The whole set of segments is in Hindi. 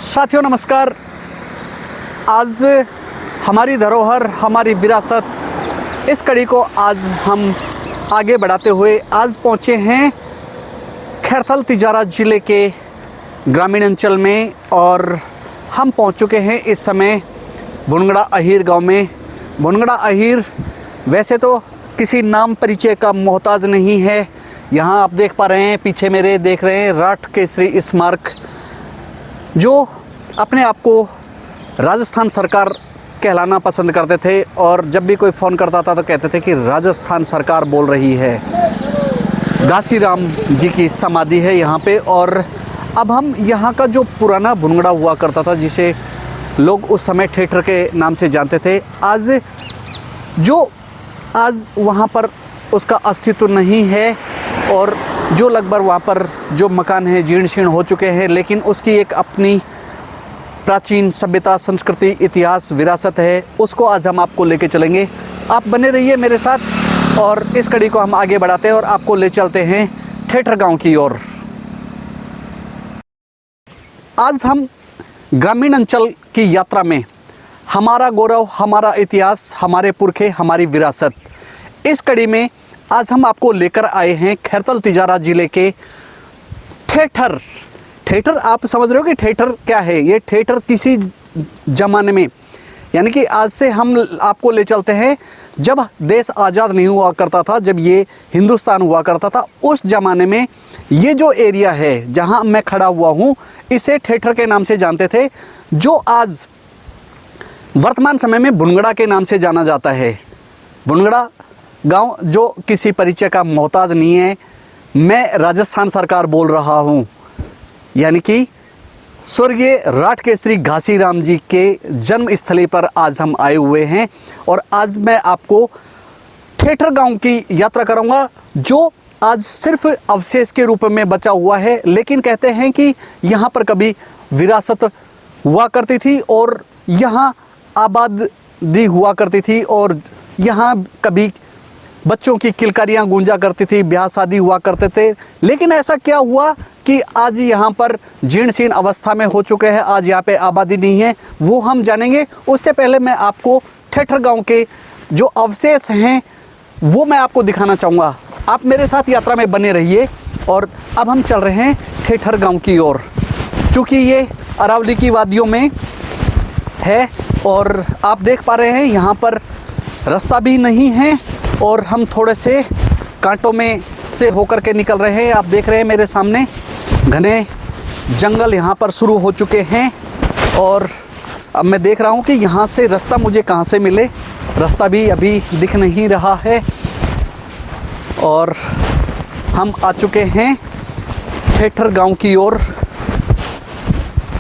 साथियों नमस्कार। आज हमारी धरोहर हमारी विरासत इस कड़ी को आज हम आगे बढ़ाते हुए आज पहुँचे हैं खैरथल तिजारा ज़िले के ग्रामीण अंचल में और हम पहुँच चुके हैं इस समय भुनगड़ा अहीर गांव में। भुनगड़ा अहीर वैसे तो किसी नाम परिचय का मोहताज नहीं है। यहाँ आप देख पा रहे हैं, पीछे मेरे देख रहे हैं राठ केसरी स्मारक, जो अपने आप को राजस्थान सरकार कहलाना पसंद करते थे और जब भी कोई फ़ोन करता था तो कहते थे कि राजस्थान सरकार बोल रही है। घासीराम जी की समाधि है यहाँ पे। और अब हम यहाँ का जो पुराना भुनगड़ा हुआ करता था, जिसे लोग उस समय थिएटर के नाम से जानते थे, आज वहाँ पर उसका अस्तित्व नहीं है और जो लगभग वहाँ पर जो मकान हैं जीर्ण शीर्ण हो चुके हैं, लेकिन उसकी एक अपनी प्राचीन सभ्यता, संस्कृति, इतिहास, विरासत है। उसको आज हम आपको लेके चलेंगे। आप बने रहिए मेरे साथ और इस कड़ी को हम आगे बढ़ाते हैं और आपको ले चलते हैं थिएटर गांव की ओर। आज हम ग्रामीण अंचल की यात्रा में हमारा गौरव, हमारा इतिहास, हमारे पुरखे, हमारी विरासत, इस कड़ी में आज हम आपको लेकर आए हैं खैरथल तिजारा ज़िले के थिएटर। आप समझ रहे हो कि थिएटर क्या है। ये थिएटर किसी ज़माने में, यानी कि आज से हम आपको ले चलते हैं जब देश आज़ाद नहीं हुआ करता था, जब ये हिंदुस्तान हुआ करता था, उस ज़माने में ये जो एरिया है जहां मैं खड़ा हुआ हूं, इसे थिएटर के नाम से जानते थे, जो आज वर्तमान समय में भुनगड़ा के नाम से जाना जाता है। भुनगड़ा गांव जो किसी परिचय का मोहताज नहीं है। मैं राजस्थान सरकार बोल रहा हूं, यानी कि स्वर्गीय राठ केसरी घासीराम जी के जन्म स्थली पर आज हम आए हुए हैं और आज मैं आपको थिएटर गांव की यात्रा कराऊंगा, जो आज सिर्फ अवशेष के रूप में बचा हुआ है। लेकिन कहते हैं कि यहाँ पर कभी विरासत हुआ करती थी और यहाँ आबादी हुआ करती थी और यहाँ कभी बच्चों की किलकारियाँ गूंजा करती थी, ब्याह शादी हुआ करते थे। लेकिन ऐसा क्या हुआ कि आज यहाँ पर जीर्ण शीर्ण अवस्था में हो चुके हैं, आज यहाँ पे आबादी नहीं है, वो हम जानेंगे। उससे पहले मैं आपको थिएटर गांव के जो अवशेष हैं वो मैं आपको दिखाना चाहूँगा। आप मेरे साथ यात्रा में बने रहिए और अब हम चल रहे हैं थिएटर गांव की ओर। चूँकि ये अरावली की वादियों में है और आप देख पा रहे हैं यहाँ पर रास्ता भी नहीं है और हम थोड़े से कांटों में से होकर के निकल रहे हैं। आप देख रहे हैं मेरे सामने घने जंगल यहाँ पर शुरू हो चुके हैं और अब मैं देख रहा हूँ कि यहाँ से रास्ता मुझे कहाँ से मिले। रास्ता भी अभी दिख नहीं रहा है और हम आ चुके हैं थिएटर गांव की ओर।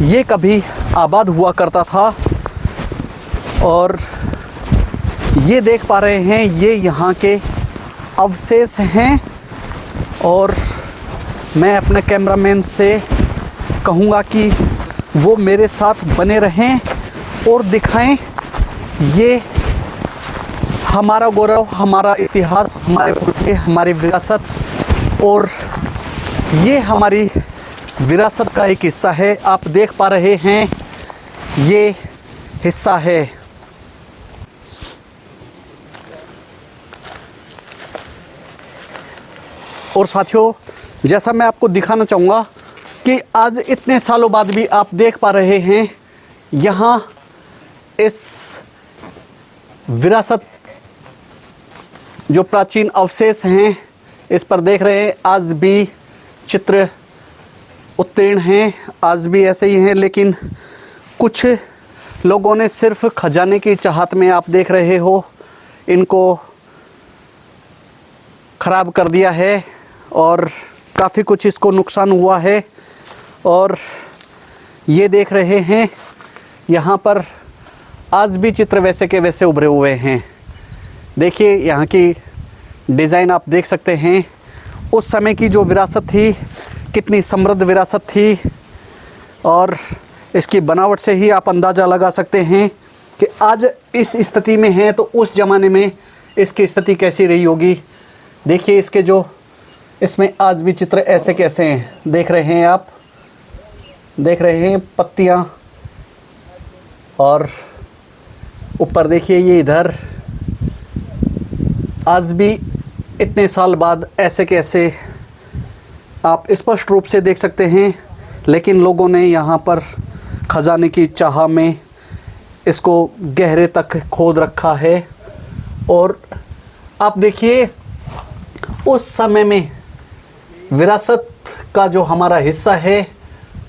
ये कभी आबाद हुआ करता था और ये देख पा रहे हैं, ये यहाँ के अवशेष हैं और मैं अपने कैमरामैन से कहूँगा कि वो मेरे साथ बने रहें और दिखाएं ये हमारा गौरव, हमारा इतिहास, हमारे पुरखे, हमारी विरासत। और ये हमारी विरासत का एक हिस्सा है। आप देख पा रहे हैं ये हिस्सा है। और साथियों, जैसा मैं आपको दिखाना चाहूँगा कि आज इतने सालों बाद भी आप देख पा रहे हैं यहाँ इस विरासत, जो प्राचीन अवशेष हैं, इस पर देख रहे हैं आज भी चित्र उत्तीर्ण हैं, आज भी ऐसे ही हैं। लेकिन कुछ लोगों ने सिर्फ खजाने की चाहत में, आप देख रहे हो, इनको ख़राब कर दिया है और काफ़ी कुछ इसको नुकसान हुआ है। और ये देख रहे हैं यहाँ पर आज भी चित्र वैसे के वैसे उभरे हुए हैं। देखिए यहाँ की डिज़ाइन आप देख सकते हैं। उस समय की जो विरासत थी, कितनी समृद्ध विरासत थी और इसकी बनावट से ही आप अंदाज़ा लगा सकते हैं कि आज इस स्थिति में है तो उस ज़माने में इसकी स्थिति कैसी रही होगी। देखिए इसके जो इसमें आज भी चित्र ऐसे कैसे हैं, देख रहे हैं आप। देख रहे हैं पत्तियां, और ऊपर देखिए ये इधर आज भी इतने साल बाद ऐसे के ऐसे आप स्पष्ट रूप से देख सकते हैं। लेकिन लोगों ने यहाँ पर खजाने की चाह में इसको गहरे तक खोद रखा है। और आप देखिए उस समय में विरासत का जो हमारा हिस्सा है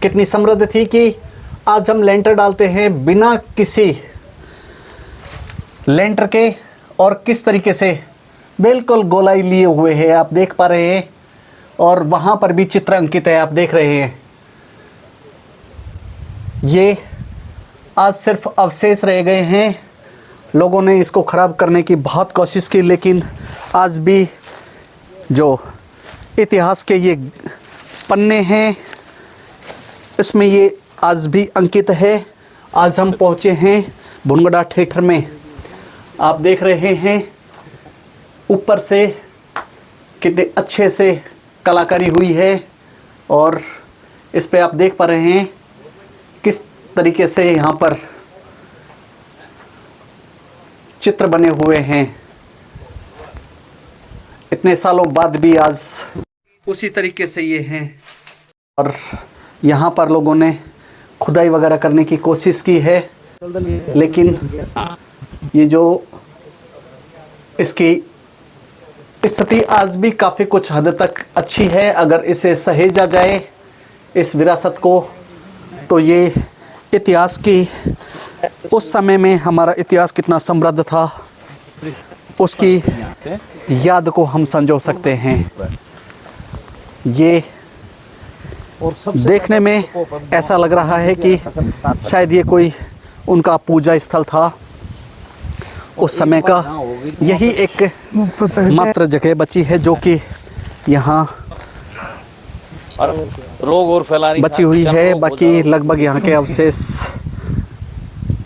कितनी समृद्ध थी कि आज हम लेंटर डालते हैं बिना किसी लेंटर के, और किस तरीके से बिल्कुल गोलाई लिए हुए हैं आप देख पा रहे हैं। और वहाँ पर भी चित्र अंकित है, आप देख रहे हैं। ये आज सिर्फ अवशेष रह गए हैं। लोगों ने इसको ख़राब करने की बहुत कोशिश की, लेकिन आज भी जो इतिहास के ये पन्ने हैं इसमें ये आज भी अंकित है। आज हम पहुँचे हैं भुनगड़ा थिएटर में। आप देख रहे हैं ऊपर से कितने अच्छे से कलाकारी हुई है, और इस पे आप देख पा रहे हैं किस तरीके से यहाँ पर चित्र बने हुए हैं। इतने सालों बाद भी आज उसी तरीके से ये हैं। और यहाँ पर लोगों ने खुदाई वगैरह करने की कोशिश की है, लेकिन ये जो इसकी स्थिति आज भी काफ़ी कुछ हद तक अच्छी है। अगर इसे सहेजा जाए इस विरासत को, तो ये इतिहास की उस समय में हमारा इतिहास कितना समृद्ध था उसकी याद को हम संजो सकते हैं। ये देखने में ऐसा लग रहा है कि शायद ये कोई उनका पूजा स्थल था उस समय का। यही एक मात्र जगह बची है जो कि यहाँ रोग और फैलाने बची हुई है। बाकी लगभग यहाँ के अवशेष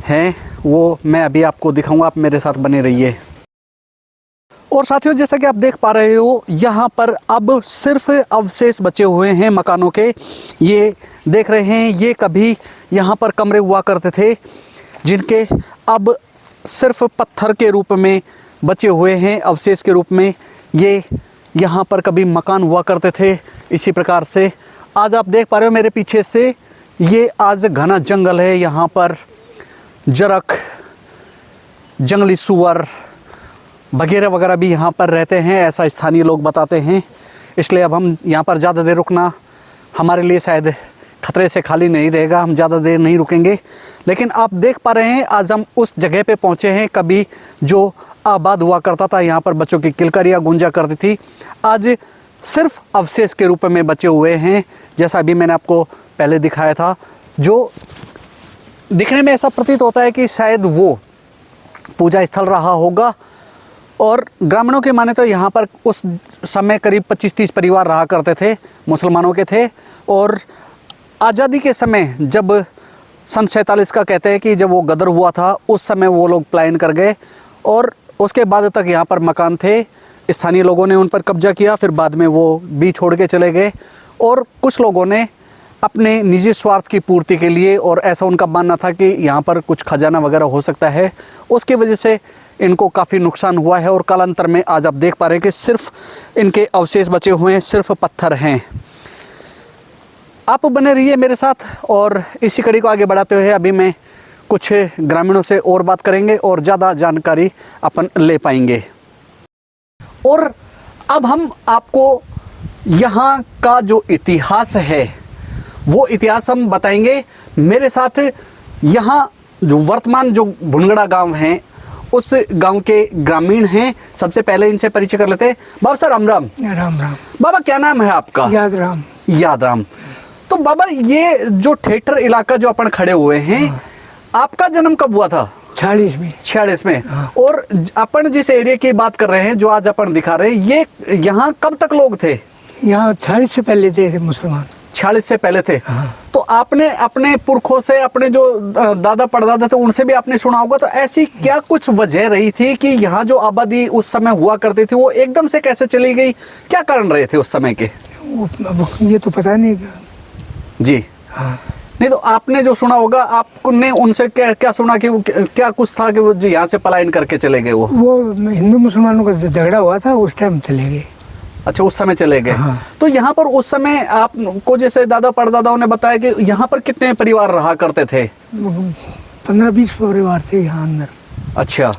हैं, वो मैं अभी आपको दिखाऊंगा, आप मेरे साथ बने रहिए। और साथियों, जैसा कि आप देख पा रहे हो, यहाँ पर अब सिर्फ अवशेष बचे हुए हैं मकानों के। ये देख रहे हैं, ये कभी यहाँ पर कमरे हुआ करते थे जिनके अब सिर्फ पत्थर के रूप में बचे हुए हैं, अवशेष के रूप में। ये यहाँ पर कभी मकान हुआ करते थे। इसी प्रकार से आज आप देख पा रहे हो मेरे पीछे से, ये आज घना जंगल है। यहाँ पर जरख, जंगली सुअर वगैरह वगैरह भी यहाँ पर रहते हैं, ऐसा स्थानीय लोग बताते हैं। इसलिए अब हम यहाँ पर ज़्यादा देर रुकना हमारे लिए शायद खतरे से खाली नहीं रहेगा, हम ज़्यादा देर नहीं रुकेंगे। लेकिन आप देख पा रहे हैं आज हम उस जगह पे पहुँचे हैं कभी जो आबाद हुआ करता था, यहाँ पर बच्चों की किलकारियाँ गूंजा करती थी। आज सिर्फ अवशेष के रूप में बचे हुए हैं, जैसा अभी मैंने आपको पहले दिखाया था। जो दिखने में ऐसा प्रतीत होता है कि शायद वो पूजा स्थल रहा होगा। और ग्रामीणों के माने तो यहाँ पर उस समय करीब 25-30 परिवार रहा करते थे, मुसलमानों के थे। और आज़ादी के समय जब सन 47 का कहते हैं कि जब वो गदर हुआ था, उस समय वो लोग पलायन कर गए और उसके बाद तक यहाँ पर मकान थे। स्थानीय लोगों ने उन पर कब्जा किया, फिर बाद में वो भी छोड़ के चले गए। और कुछ लोगों ने अपने निजी स्वार्थ की पूर्ति के लिए, और ऐसा उनका मानना था कि यहाँ पर कुछ खजाना वगैरह हो सकता है, उसकी वजह से इनको काफ़ी नुकसान हुआ है। और कालांतर में आज आप देख पा रहे हैं कि सिर्फ इनके अवशेष बचे हुए हैं, सिर्फ पत्थर हैं। आप बने रहिए मेरे साथ और इसी कड़ी को आगे बढ़ाते हुए अभी मैं कुछ ग्रामीणों से और बात करेंगे और ज़्यादा जानकारी अपन ले पाएंगे। और अब हम आपको यहाँ का जो इतिहास है वो इतिहास हम बताएंगे। मेरे साथ यहाँ जो वर्तमान जो भुनगड़ा गांव है उस गांव के ग्रामीण हैं। सबसे पहले इनसे परिचय कर लेते हैं। बाबा सर राम राम। राम राम। बाबा क्या नाम है आपका? याद राम। याद राम। तो बाबा ये जो थिएटर इलाका जो अपन खड़े हुए हैं, आपका जन्म कब हुआ था? 46 में। 46 में। और अपन जिस एरिया की बात कर रहे हैं जो आज अपन दिखा रहे हैं, ये यहाँ कब तक लोग थे? यहाँ 46 से पहले थे मुसलमान। 46 से पहले थे। तो आपने अपने पुरखों से, अपने जो दादा परदादा थे उनसे भी आपने सुना होगा। तो ऐसी क्या कुछ वजह रही थी कि यहाँ जो आबादी उस समय हुआ करती थी वो एकदम से कैसे चली गई? क्या कारण रहे थे उस समय के? ये तो पता नहीं। जी हाँ। नहीं तो आपने जो सुना होगा, आपने उनसे क्या क्या सुना कि वो क्या कुछ था कि वो जो यहाँ से पलायन करके चले गए? वो हिंदू मुसलमानों का झगड़ा हुआ था, उस टाइम चले गए। अच्छा, उस समय चले गए। हाँ। तो यहाँ पर उस समय आपको जैसे दादा परदादाओं ने बताया कि यहाँ पर कितने परिवार रहा करते थे? 15-20 परिवार थे यहाँ अंदर। अच्छा।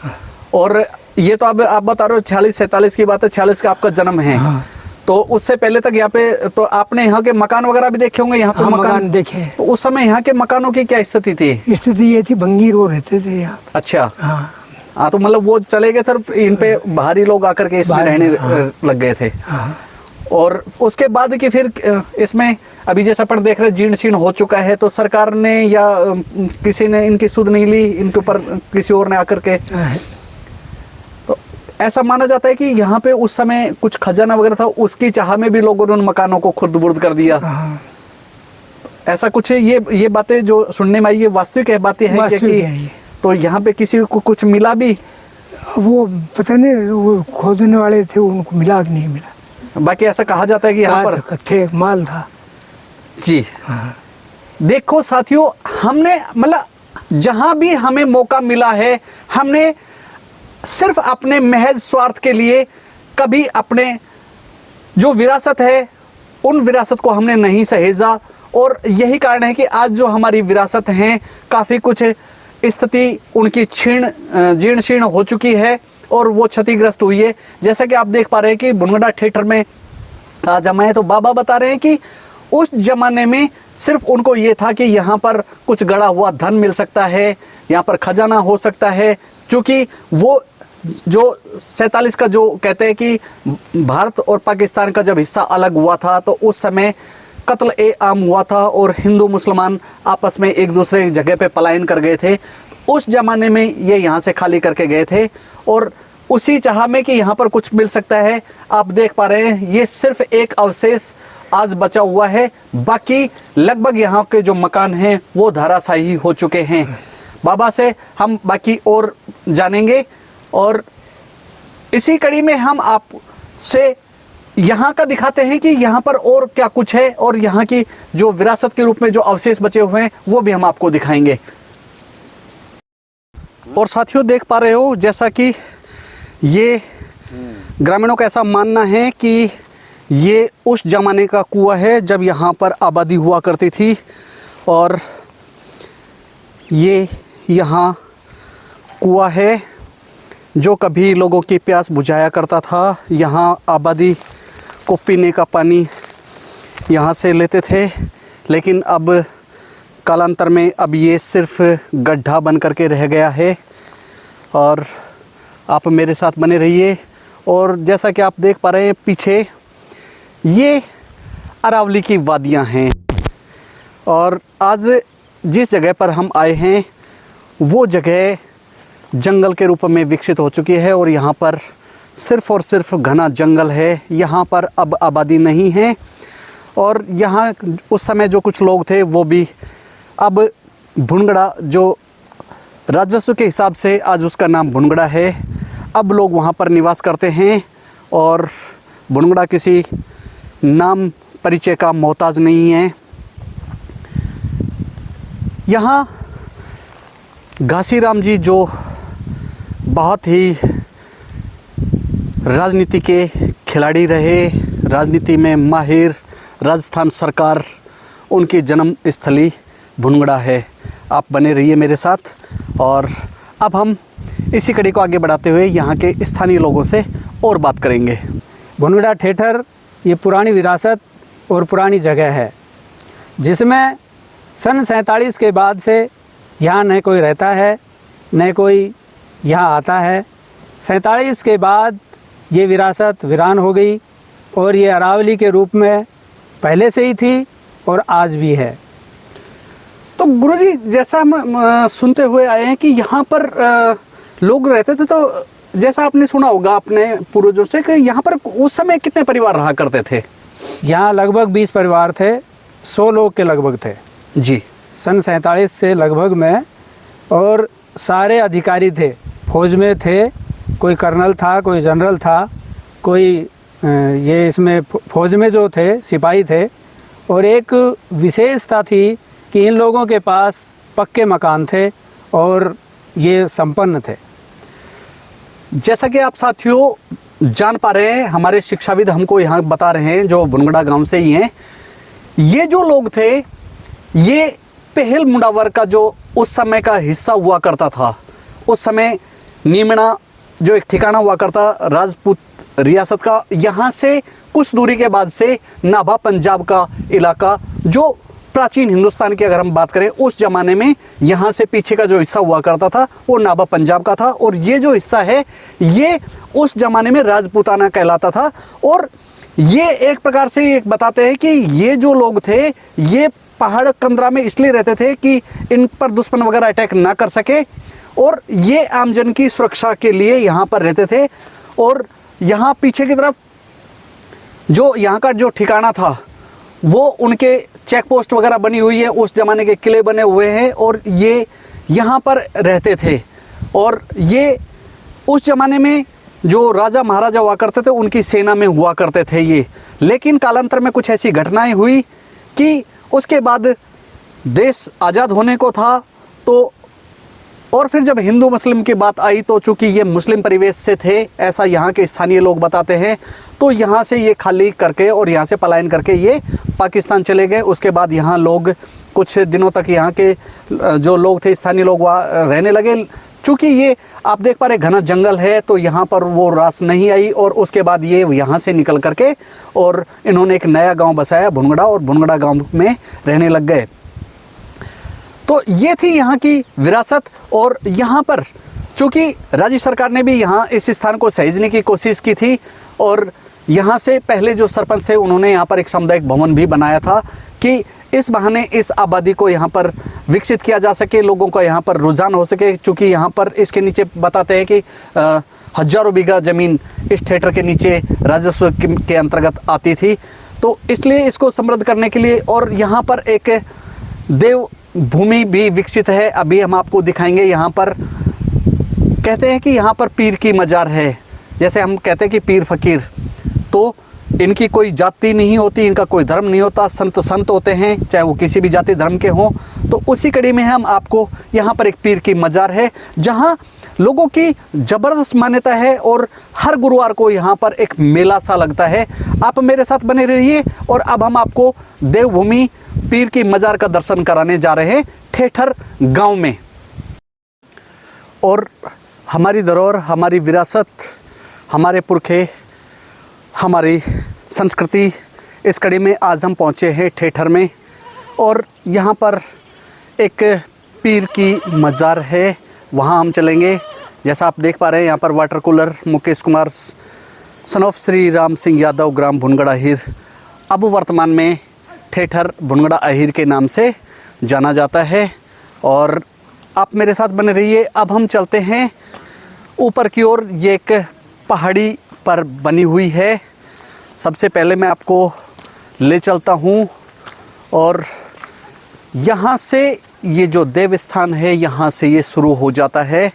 और ये तो अब आप बता रहे हो 46-47 की बात है, 46 का आपका जन्म है। हाँ। तो उससे पहले तक यहाँ पे तो आपने यहाँ के मकान वगैरह भी देखे होंगे? यहाँ पे हाँ, मकान देखे। तो उस समय यहाँ के मकानों की क्या स्थिति थी? स्थिति ये थी, भंगीर वो रहते थे यहाँ। अच्छा। हाँ। हाँ, तो मतलब वो चले गए थे, इन पे बाहरी लोग आकर के इसमें रहने लग गए थे। हाँ। और उसके बाद की फिर इसमें अभी जैसा अपन देख रहे जीर्ण शीर्ण हो चुका है, तो सरकार ने या किसी ने इनकी सुध नहीं ली, इनके ऊपर किसी और ने आकर के? तो ऐसा माना जाता है कि यहाँ पे उस समय कुछ खजाना वगैरह था, उसकी चाह में भी लोगों ने उन मकानों को खुर्द बुर्द कर दिया। हाँ। ऐसा कुछ है? ये बातें जो सुनने में आई, ये वास्तविक है बातें हैं क्या कि? तो यहाँ पे किसी को कुछ मिला भी? वो पता नहीं, वो खोदने वाले थे, उनको मिला कि नहीं मिला। बाकी ऐसा कहा जाता है कि यहाँ पर थे, माल था जी। हाँ। देखो साथियों, हमने मतलब जहां भी हमें मौका मिला है, हमने सिर्फ अपने महज स्वार्थ के लिए कभी अपने जो विरासत है उन विरासत को हमने नहीं सहेजा। और यही कारण है कि आज जो हमारी विरासत है, काफ़ी कुछ स्थिति उनकी जीर्ण शीर्ण हो चुकी है और वो क्षतिग्रस्त हुई है। जैसा कि आप देख पा रहे हैं कि बुनगड़ा थिएटर में आज हम आए तो बाबा बता रहे हैं कि उस जमाने में सिर्फ उनको ये था कि यहाँ पर कुछ गड़ा हुआ धन मिल सकता है, यहाँ पर खजाना हो सकता है। क्योंकि वो जो 47 का जो कहते हैं कि भारत और पाकिस्तान का जब हिस्सा अलग हुआ था, तो उस समय कत्ल ए आम हुआ था और हिंदू मुसलमान आपस में एक दूसरे जगह पे पलायन कर गए थे। उस जमाने में ये यहाँ से खाली करके गए थे और उसी चाह में कि यहाँ पर कुछ मिल सकता है, आप देख पा रहे हैं ये सिर्फ एक अवशेष आज बचा हुआ है। बाकी लगभग यहाँ के जो मकान हैं वो धराशायी हो चुके हैं। बाबा से हम बाकी और जानेंगे और इसी कड़ी में हम आपसे यहाँ का दिखाते हैं कि यहाँ पर और क्या कुछ है और यहाँ की जो विरासत के रूप में जो अवशेष बचे हुए हैं वो भी हम आपको दिखाएंगे। और साथियों देख पा रहे हो जैसा कि ये ग्रामीणों का ऐसा मानना है कि ये उस ज़माने का कुआं है जब यहाँ पर आबादी हुआ करती थी और ये यहाँ कुआं है जो कभी लोगों की प्यास बुझाया करता था। यहाँ आबादी को पीने का पानी यहाँ से लेते थे, लेकिन अब कालांतर में अब ये सिर्फ गड्ढा बन करके रह गया है। और आप मेरे साथ बने रहिए। और जैसा कि आप देख पा रहे हैं पीछे ये अरावली की वादियाँ हैं और आज जिस जगह पर हम आए हैं वो जगह जंगल के रूप में विकसित हो चुकी है और यहाँ पर सिर्फ़ और सिर्फ घना जंगल है। यहाँ पर अब आबादी नहीं है और यहाँ उस समय जो कुछ लोग थे वो भी अब भुनगड़ा जो राजस्व के हिसाब से आज उसका नाम भुनगड़ा है, अब लोग वहाँ पर निवास करते हैं और भुनगड़ा किसी नाम परिचय का मोहताज नहीं है। यहाँ घासीराम जी जो बहुत ही राजनीति के खिलाड़ी रहे, राजनीति में माहिर, राजस्थान सरकार उनकी जन्म स्थली भुनगड़ा है। आप बने रहिए मेरे साथ और अब हम इसी कड़ी को आगे बढ़ाते हुए यहाँ के स्थानीय लोगों से और बात करेंगे। भुनगड़ा थिएटर ये पुरानी विरासत और पुरानी जगह है जिसमें सन 47 के बाद से यहाँ न कोई रहता है न कोई यहाँ आता है। 47 के बाद ये विरासत वीरान हो गई और ये अरावली के रूप में पहले से ही थी और आज भी है। तो गुरुजी जैसा हम सुनते हुए आए हैं कि यहाँ पर लोग रहते थे, तो जैसा आपने सुना होगा अपने पूर्वजों से कि यहाँ पर उस समय कितने परिवार रहा करते थे? यहाँ लगभग 20 परिवार थे, 100 लोग के लगभग थे जी सन 47 से लगभग में। और सारे अधिकारी थे, फौज में थे, कोई कर्नल था, कोई जनरल था, कोई ये इसमें फौज में जो थे सिपाही थे। और एक विशेषता थी कि कि इन लोगों के पास पक्के मकान थे और ये संपन्न थे। जैसा कि आप साथियों जान पा रहे हैं, हमारे शिक्षाविद हमको यहाँ बता रहे हैं जो भुनगड़ा गांव से ही हैं, ये जो लोग थे ये पहल मुंडावर का जो उस समय का हिस्सा हुआ करता था। उस समय नीमड़ा जो एक ठिकाना हुआ करता राजपूत रियासत का, यहाँ से कुछ दूरी के बाद से नाभा पंजाब का इलाका, जो प्राचीन हिंदुस्तान की अगर हम बात करें उस ज़माने में यहाँ से पीछे का जो हिस्सा हुआ करता था वो नाभा पंजाब का था, और ये जो हिस्सा है ये उस ज़माने में राजपूताना कहलाता था। और ये एक प्रकार से एक बताते हैं कि ये जो लोग थे ये पहाड़ कंदरा में इसलिए रहते थे कि इन पर दुश्मन वगैरह अटैक ना कर सके, और ये आमजन की सुरक्षा के लिए यहाँ पर रहते थे। और यहाँ पीछे की तरफ जो यहाँ का जो ठिकाना था वो उनके चेक पोस्ट वगैरह बनी हुई है, उस ज़माने के किले बने हुए हैं, और ये यहाँ पर रहते थे। और ये उस ज़माने में जो राजा महाराजा हुआ करते थे उनकी सेना में हुआ करते थे ये। लेकिन कालांतर में कुछ ऐसी घटनाएं हुई कि उसके बाद देश आज़ाद होने को था, तो और फिर जब हिंदू मुस्लिम की बात आई तो चूंकि ये मुस्लिम परिवेश से थे, ऐसा यहाँ के स्थानीय लोग बताते हैं, तो यहाँ से ये खाली करके और यहाँ से पलायन करके ये पाकिस्तान चले गए। उसके बाद यहाँ लोग कुछ दिनों तक यहाँ के जो लोग थे स्थानीय लोग वहाँ रहने लगे। चूँकि ये आप देख पा रहे घना जंगल है तो यहाँ पर वो रास नहीं आई, और उसके बाद ये यहाँ से निकल करके और इन्होंने एक नया गाँव बसाया भुनगड़ा, और भुनगड़ा गाँव में रहने लग गए। तो ये थी यहाँ की विरासत। और यहाँ पर चूँकि राज्य सरकार ने भी यहाँ इस स्थान को सहेजने की कोशिश की थी, और यहाँ से पहले जो सरपंच थे उन्होंने यहाँ पर एक सामुदायिक भवन भी बनाया था कि इस बहाने इस आबादी को यहाँ पर विकसित किया जा सके, लोगों का यहाँ पर रुझान हो सके। चूँकि यहाँ पर इसके नीचे बताते हैं कि हजारों बीघा ज़मीन इस थिएटर के नीचे राजस्व के अंतर्गत आती थी, तो इसलिए इसको समृद्ध करने के लिए। और यहाँ पर एक देव भूमि भी विकसित है, अभी हम आपको दिखाएंगे। यहाँ पर कहते हैं कि यहाँ पर पीर की मज़ार है, जैसे हम कहते हैं कि पीर फ़कीर, तो इनकी कोई जाति नहीं होती, इनका कोई धर्म नहीं होता, संत संत होते हैं चाहे वो किसी भी जाति धर्म के हों। तो उसी कड़ी में हम आपको यहाँ पर एक पीर की मज़ार है जहाँ लोगों की ज़बरदस्त मान्यता है, और हर गुरुवार को यहाँ पर एक मेला सा लगता है। आप मेरे साथ बने रहिए, और अब हम आपको देवभूमि पीर की मज़ार का दर्शन कराने जा रहे हैं ठेठर गांव में। और हमारी धरोहर, हमारी विरासत, हमारे पुरखे, हमारी संस्कृति, इस कड़ी में आज हम पहुँचे हैं ठेठर में, और यहाँ पर एक पीर की मज़ार है, वहाँ हम चलेंगे। जैसा आप देख पा रहे हैं यहाँ पर water cooler Mukesh Kumar son of Shri Ram Singh Yadav ग्राम भुनगड़ा अहीर, अब वर्तमान में ठेठर भुनगड़ा अहीर के नाम से जाना जाता है। और आप मेरे साथ बने रहिए। अब हम चलते हैं ऊपर की ओर, ये एक पहाड़ी पर बनी हुई है। सबसे पहले मैं आपको ले चलता हूँ, और यहाँ से ये जो देव स्थान है यहाँ से ये शुरू हो जाता है।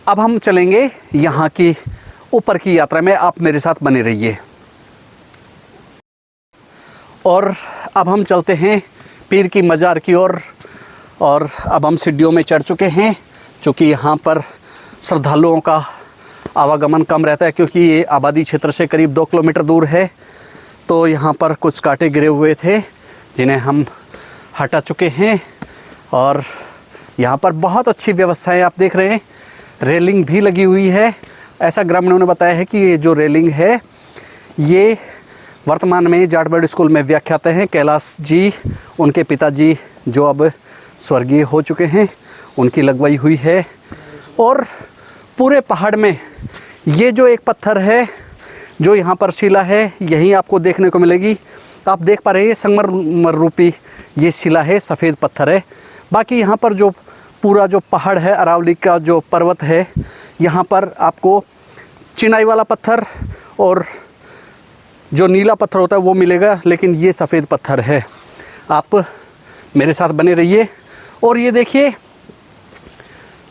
अब हम चलेंगे यहाँ की ऊपर की यात्रा में, आप मेरे साथ बने रहिए। और अब हम चलते हैं पीर की मज़ार की ओर, और अब हम सीढ़ियों में चढ़ चुके हैं। चूँकि यहाँ पर श्रद्धालुओं का आवागमन कम रहता है क्योंकि ये आबादी क्षेत्र से करीब 2 किलोमीटर दूर है, तो यहाँ पर कुछ कांटे गिरे हुए थे जिन्हें हम हटा चुके हैं। और यहाँ पर बहुत अच्छी व्यवस्थाएं आप देख रहे हैं, रेलिंग भी लगी हुई है। ऐसा ग्रामीणों ने बताया है कि ये जो रेलिंग है ये वर्तमान में जाटबर्ड स्कूल में व्याख्याता हैं कैलाश जी, उनके पिताजी जो अब स्वर्गीय हो चुके हैं, उनकी लगवाई हुई है। और पूरे पहाड़ में ये जो एक पत्थर है जो यहाँ पर शिला है यही आपको देखने को मिलेगी। आप देख पा रहे हैं संगमरमर रूपी ये शिला है, सफ़ेद पत्थर है। बाकी यहाँ पर जो पूरा जो पहाड़ है, अरावली का जो पर्वत है, यहाँ पर आपको चिनाई वाला पत्थर और जो नीला पत्थर होता है वो मिलेगा, लेकिन ये सफ़ेद पत्थर है। आप मेरे साथ बने रहिए। और ये देखिए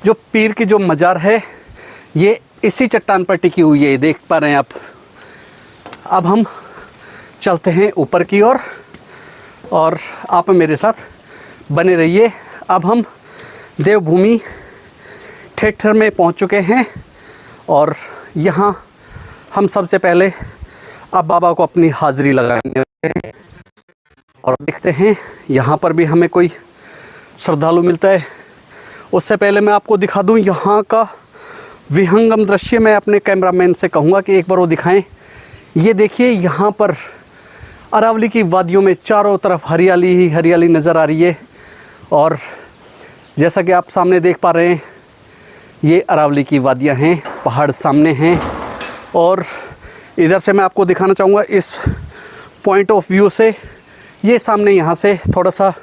जो पीर की जो मज़ार है ये इसी चट्टान पर टिकी हुई है, देख पा रहे हैं आप। अब हम चलते हैं ऊपर की ओर। और आप मेरे साथ बने रहिए। अब हम देवभूमि थिएटर में पहुंच चुके हैं और यहाँ हम सबसे पहले अब बाबा को अपनी हाज़िरी लगाएंगे और देखते हैं यहाँ पर भी हमें कोई श्रद्धालु मिलता है। उससे पहले मैं आपको दिखा दूँ यहाँ का विहंगम दृश्य। मैं अपने कैमरामैन से कहूँगा कि एक बार वो दिखाएं। ये देखिए, यहाँ पर अरावली की वादियों में चारों तरफ हरियाली ही हरियाली नज़र आ रही है। और जैसा कि आप सामने देख पा रहे हैं, ये अरावली की वादियाँ हैं, पहाड़ सामने हैं। और इधर से मैं आपको दिखाना चाहूँगा इस पॉइंट ऑफ व्यू से। ये सामने यहाँ से थोड़ा सा,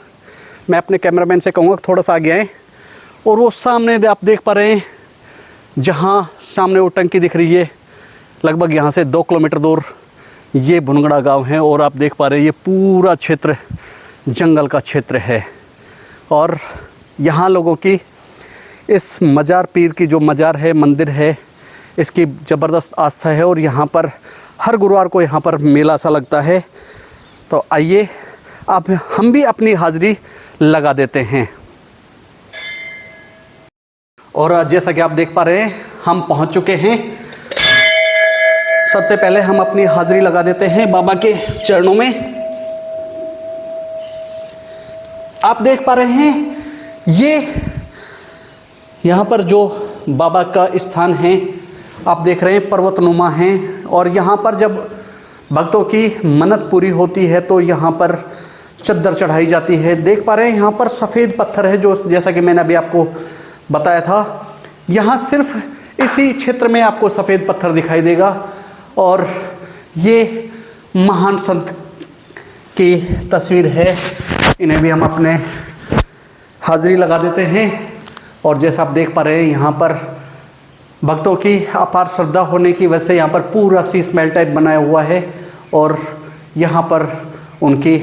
मैं अपने कैमरामैन से कहूँगा थोड़ा सा आगे आएँ। और वो सामने आप देख पा रहे हैं, जहाँ सामने वो टंकी दिख रही है, लगभग यहाँ से 2 किलोमीटर दूर ये भुनगड़ा गांव है। और आप देख पा रहे हैं ये पूरा क्षेत्र जंगल का क्षेत्र है। और यहाँ लोगों की इस मज़ार पीर की जो मज़ार है, मंदिर है, इसकी ज़बरदस्त आस्था है। और यहाँ पर हर गुरुवार को यहाँ पर मेला सा लगता है। तो आइए अब हम भी अपनी हाज़िरी लगा देते हैं। और जैसा कि आप देख पा रहे हैं, हम पहुँच चुके हैं। सबसे पहले हम अपनी हाज़िरी लगा देते हैं बाबा के चरणों में। आप देख पा रहे हैं, ये यहाँ पर जो बाबा का स्थान है, आप देख रहे हैं पर्वतनुमा है। और यहाँ पर जब भक्तों की मन्नत पूरी होती है तो यहाँ पर चद्दर चढ़ाई जाती है। देख पा रहे हैं यहाँ पर सफ़ेद पत्थर है, जो जैसा कि मैंने अभी आपको बताया था, यहाँ सिर्फ इसी क्षेत्र में आपको सफ़ेद पत्थर दिखाई देगा। और ये महान संत की तस्वीर है, इन्हें भी हम अपने हाज़िरी लगा देते हैं। और जैसा आप देख पा रहे हैं, यहाँ पर भक्तों की अपार श्रद्धा होने की वजह से यहाँ पर पूरा शीश महल टाइप बनाया हुआ है। और यहाँ पर उनकी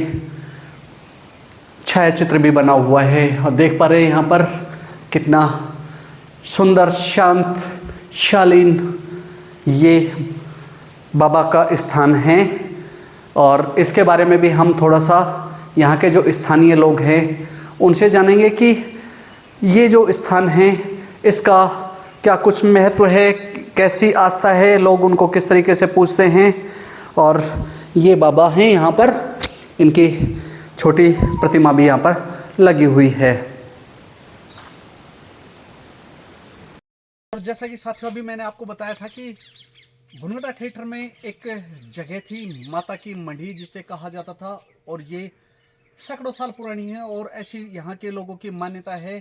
छायाचित्र भी बना हुआ है। और देख पा रहे हैं यहाँ पर कितना सुंदर, शांत, शालीन ये बाबा का स्थान है। और इसके बारे में भी हम थोड़ा सा यहाँ के जो स्थानीय लोग हैं उनसे जानेंगे कि ये जो स्थान है इसका क्या कुछ महत्व है, कैसी आस्था है, लोग उनको किस तरीके से पूजते हैं। और ये बाबा हैं यहाँ पर, इनकी छोटी प्रतिमा भी यहाँ पर लगी हुई है। और जैसा कि साथियों अभी मैंने आपको बताया था कि भुनगड़ा थिएटर में एक जगह थी, माता की मंडी जिसे कहा जाता था। और ये सैकड़ों साल पुरानी है। और ऐसी यहाँ के लोगों की मान्यता है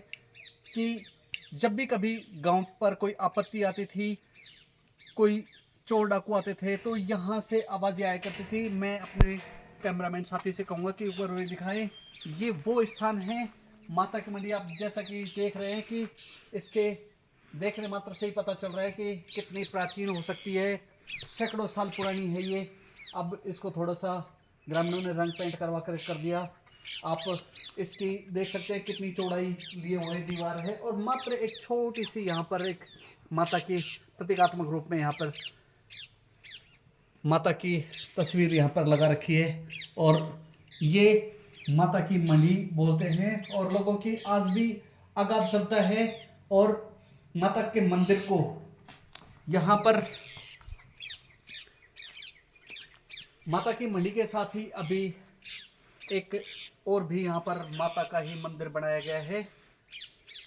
कि जब भी कभी गांव पर कोई आपत्ति आती थी, कोई चोर डाकू आते थे, तो यहाँ से आवाज़ें आया करती थी। मैं अपने कैमरामैन साथी से कहूँगा कि ऊपर वे दिखाएं। ये वो स्थान है, माता की मंडी। आप जैसा कि देख रहे हैं कि इसके देखने मात्र से ही पता चल रहा है कि कितनी प्राचीन हो सकती है। सैकड़ों साल पुरानी है ये। अब इसको थोड़ा सा ग्रामीणों ने रंग पेंट करवा कर दिया। आप इसकी देख सकते हैं कितनी चौड़ाई लिए हुए दीवार है। और मात्र एक छोटी सी यहाँ पर एक माता की प्रतीकात्मक रूप में यहाँ पर माता की तस्वीर यहाँ पर लगा रखी है। और ये माता की मंडी बोलते हैं। और लोगों की आज भी अगाध श्रद्धा है। और माता के मंदिर को यहाँ पर माता की मंडी के साथ ही अभी एक और भी यहाँ पर माता का ही मंदिर बनाया गया है।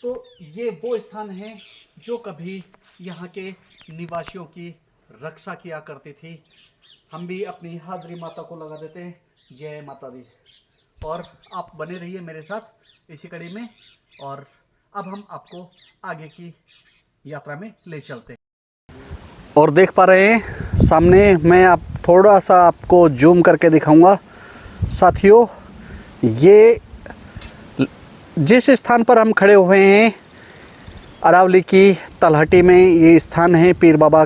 तो ये वो स्थान है जो कभी यहाँ के निवासियों की रक्षा किया करती थी। हम भी अपनी हाज़िरी माता को लगा देते हैं। जय माता दी। और आप बने रहिए मेरे साथ इसी कड़ी में। और अब हम आपको आगे की यात्रा में ले चलते हैं। और देख पा रहे हैं सामने, मैं आप थोड़ा सा आपको जूम करके दिखाऊंगा साथियों। ये जिस स्थान पर हम खड़े हुए हैं, अरावली की तलहटी में ये स्थान है, पीर बाबा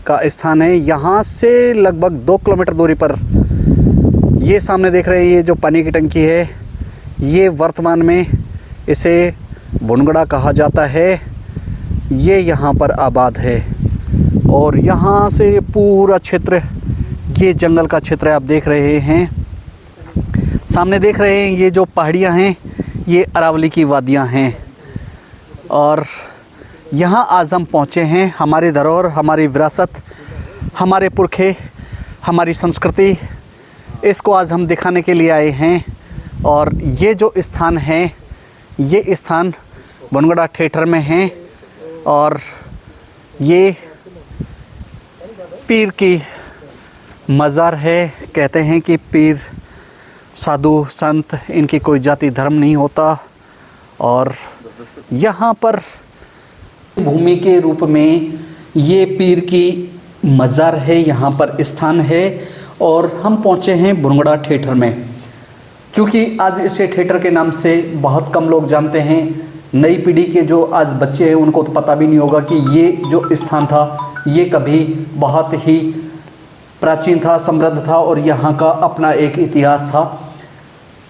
का स्थान है। यहाँ से लगभग 2 किलोमीटर दूरी पर ये सामने देख रहे हैं, ये जो पानी की टंकी है, ये वर्तमान में इसे भुनगड़ा कहा जाता है। ये यहाँ पर आबाद है। और यहाँ से पूरा क्षेत्र ये जंगल का क्षेत्र आप देख रहे हैं। सामने देख रहे हैं ये जो पहाड़ियाँ हैं ये अरावली की वादियाँ हैं और यहाँ आज हम पहुँचे हैं। हमारी धरोहर, हमारी विरासत, हमारे पुरखे, हमारी संस्कृति, इसको आज हम दिखाने के लिए आए हैं। और ये जो स्थान है ये स्थान बनगड़ा ठेठर में है और ये पीर की मज़ार है। कहते हैं कि पीर साधु संत इनकी कोई जाति धर्म नहीं होता और यहाँ पर भूमि के रूप में ये पीर की मज़ार है, यहाँ पर स्थान है और हम पहुँचे हैं बुनगड़ा ठेठर में। क्योंकि आज इसे ठेठर के नाम से बहुत कम लोग जानते हैं। नई पीढ़ी के जो आज बच्चे हैं उनको तो पता भी नहीं होगा कि ये जो स्थान था ये कभी बहुत ही प्राचीन था, समृद्ध था और यहाँ का अपना एक इतिहास था।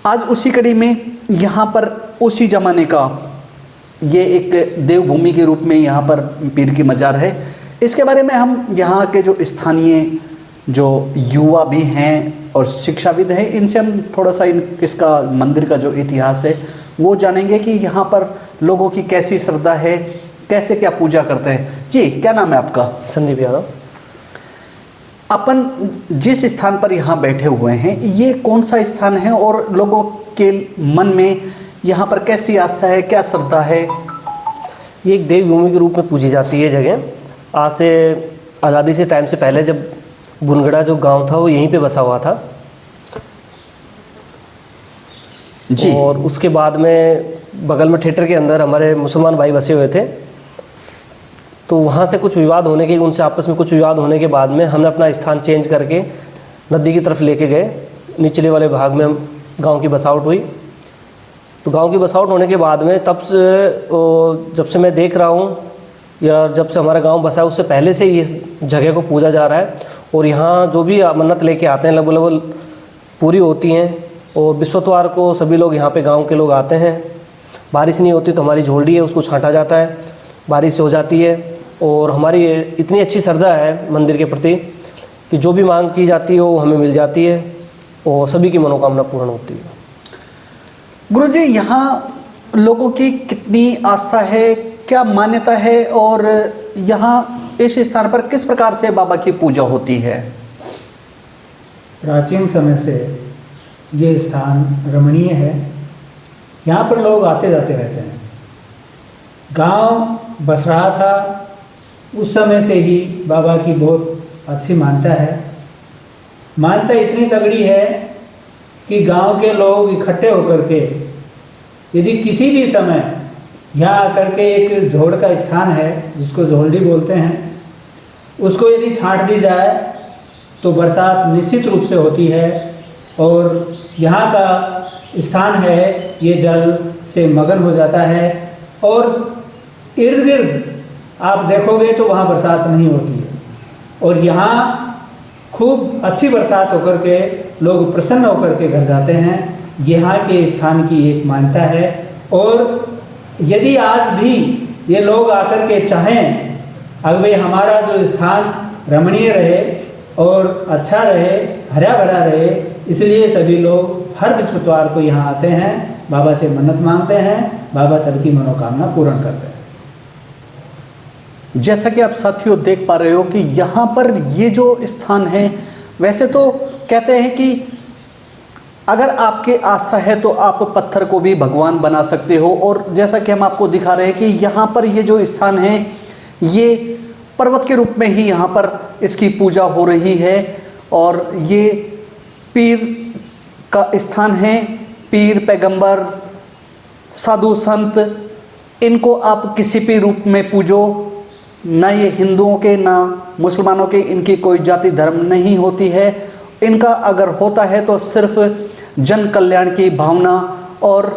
आज उसी कड़ी में यहाँ पर उसी ज़माने का ये एक देवभूमि के रूप में यहाँ पर पीर की मज़ार है। इसके बारे में हम यहाँ के जो स्थानीय जो युवा भी हैं और शिक्षाविद हैं इनसे हम थोड़ा सा इसका मंदिर का जो इतिहास है वो जानेंगे कि यहाँ पर लोगों की कैसी श्रद्धा है, कैसे क्या पूजा करते हैं। जी, क्या नाम है आपका? संदीप यादव। अपन जिस स्थान पर यहाँ बैठे हुए हैं ये कौन सा स्थान है और लोगों के मन में यहाँ पर कैसी आस्था है, क्या श्रद्धा है? ये एक देवी भूमि के रूप में पूजी जाती है जगह। आज से आज़ादी से टाइम से पहले जब बुनगड़ा जो गांव था वो यहीं पे बसा हुआ था जी। और उसके बाद में बगल में ठेठर के अंदर हमारे मुसलमान भाई बसे हुए थे, तो वहाँ से कुछ विवाद होने के, उनसे आपस में कुछ विवाद होने के बाद में हमने अपना स्थान चेंज करके नदी की तरफ लेके गए। निचले वाले भाग में गांव की बसावट हुई। तो गांव की बसावट होने के बाद में तब से जब से मैं देख रहा हूँ या जब से हमारा गांव बसा है उससे पहले से इस जगह को पूजा जा रहा है और यहाँ जो भी मन्नत लेके आते हैं लगभग पूरी होती हैं। और बृहस्पतिवार को सभी लोग यहाँ पे गांव के लोग आते हैं। बारिश नहीं होती तो हमारी झोलडी है उसको छांटा जाता है, बारिश हो जाती है। और हमारी इतनी अच्छी श्रद्धा है मंदिर के प्रति कि जो भी मांग की जाती है वो हमें मिल जाती है और सभी की मनोकामना पूर्ण होती है। गुरुजी, यहाँ लोगों की कितनी आस्था है, क्या मान्यता है और यहाँ इस स्थान पर किस प्रकार से बाबा की पूजा होती है? प्राचीन समय से ये स्थान रमणीय है। यहाँ पर लोग आते जाते रहते हैं। गांव बस रहा था उस समय से ही बाबा की बहुत अच्छी मान्यता है। मान्यता इतनी तगड़ी है कि गांव के लोग इकट्ठे होकर के यदि किसी भी समय यहाँ आकर के एक झोड़ का स्थान है जिसको झोलडी बोलते हैं, उसको यदि छांट दी जाए तो बरसात निश्चित रूप से होती है और यहाँ का स्थान है ये जल से मगन हो जाता है और इर्द गिर्द आप देखोगे तो वहाँ बरसात नहीं होती है और यहाँ खूब अच्छी बरसात होकर के लोग प्रसन्न होकर के घर जाते हैं। यहाँ के स्थान की एक मान्यता है और यदि आज भी ये लोग आकर के चाहें अगर भाई हमारा जो स्थान रमणीय रहे और अच्छा रहे, हरा भरा रहे, इसलिए सभी लोग हर बृहस्पतिवार को यहाँ आते हैं, बाबा से मन्नत मांगते हैं, बाबा सबकी मनोकामना पूर्ण करते हैं। जैसा कि आप साथियों देख पा रहे हो कि यहाँ पर ये जो स्थान है, वैसे तो कहते हैं कि अगर आपके आस्था है तो आप पत्थर को भी भगवान बना सकते हो और जैसा कि हम आपको दिखा रहे हैं कि यहाँ पर ये जो स्थान है ये पर्वत के रूप में ही यहाँ पर इसकी पूजा हो रही है और ये पीर का स्थान है। पीर, पैगंबर, साधु संत, इनको आप किसी भी रूप में पूजो। ना ये हिंदुओं के ना मुसलमानों के इनकी कोई जाति धर्म नहीं होती है। इनका अगर होता है तो सिर्फ जन कल्याण की भावना और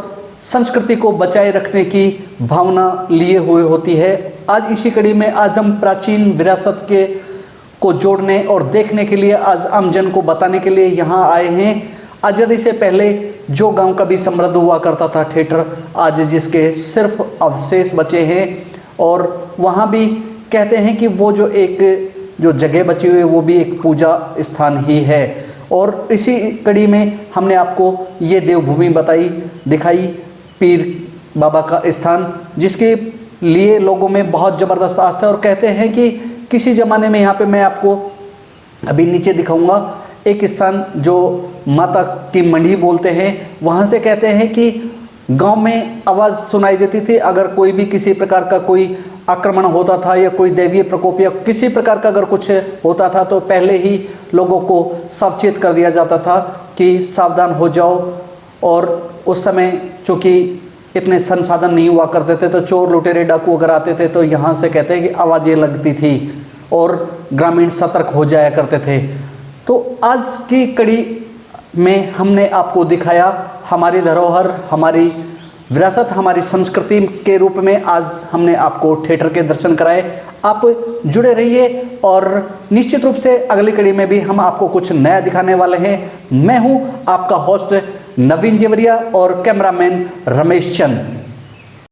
संस्कृति को बचाए रखने की भावना लिए हुए होती है। आज इसी कड़ी में आज हम प्राचीन विरासत के को जोड़ने और देखने के लिए आज आम जन को बताने के लिए यहाँ आए हैं। आज़ादी से पहले जो गांव कभी समृद्ध हुआ करता था ठेठर, आज जिसके सिर्फ अवशेष बचे हैं और वहाँ भी कहते हैं कि वो जो एक जो जगह बची हुई है वो भी एक पूजा स्थान ही है। और इसी कड़ी में हमने आपको ये देवभूमि दिखाई पीर बाबा का स्थान, जिसके लिए लोगों में बहुत ज़बरदस्त आस्था है। और कहते हैं कि किसी ज़माने में, यहाँ पे मैं आपको अभी नीचे दिखाऊंगा एक स्थान जो माता की मंडी बोलते हैं, वहाँ से कहते हैं कि गांव में आवाज़ सुनाई देती थी। अगर कोई भी किसी प्रकार का कोई आक्रमण होता था या कोई दैवीय प्रकोप या किसी प्रकार का अगर कुछ होता था तो पहले ही लोगों को सावचेत कर दिया जाता था कि सावधान हो जाओ। और उस समय चूँकि इतने संसाधन नहीं हुआ करते थे तो चोर लुटेरे डाकू अगर आते थे तो यहाँ से कहते हैं कि आवाज़ें लगती थी और ग्रामीण सतर्क हो जाया करते थे। तो आज की कड़ी में हमने आपको दिखाया हमारी धरोहर, हमारी विरासत, हमारी संस्कृति के रूप में आज हमने आपको थिएटर के दर्शन कराए। आप जुड़े रहिए और निश्चित रूप से अगली कड़ी में भी हम आपको कुछ नया दिखाने वाले हैं। मैं हूं आपका होस्ट नवीन जेवरिया और कैमरामैन रमेश चंद।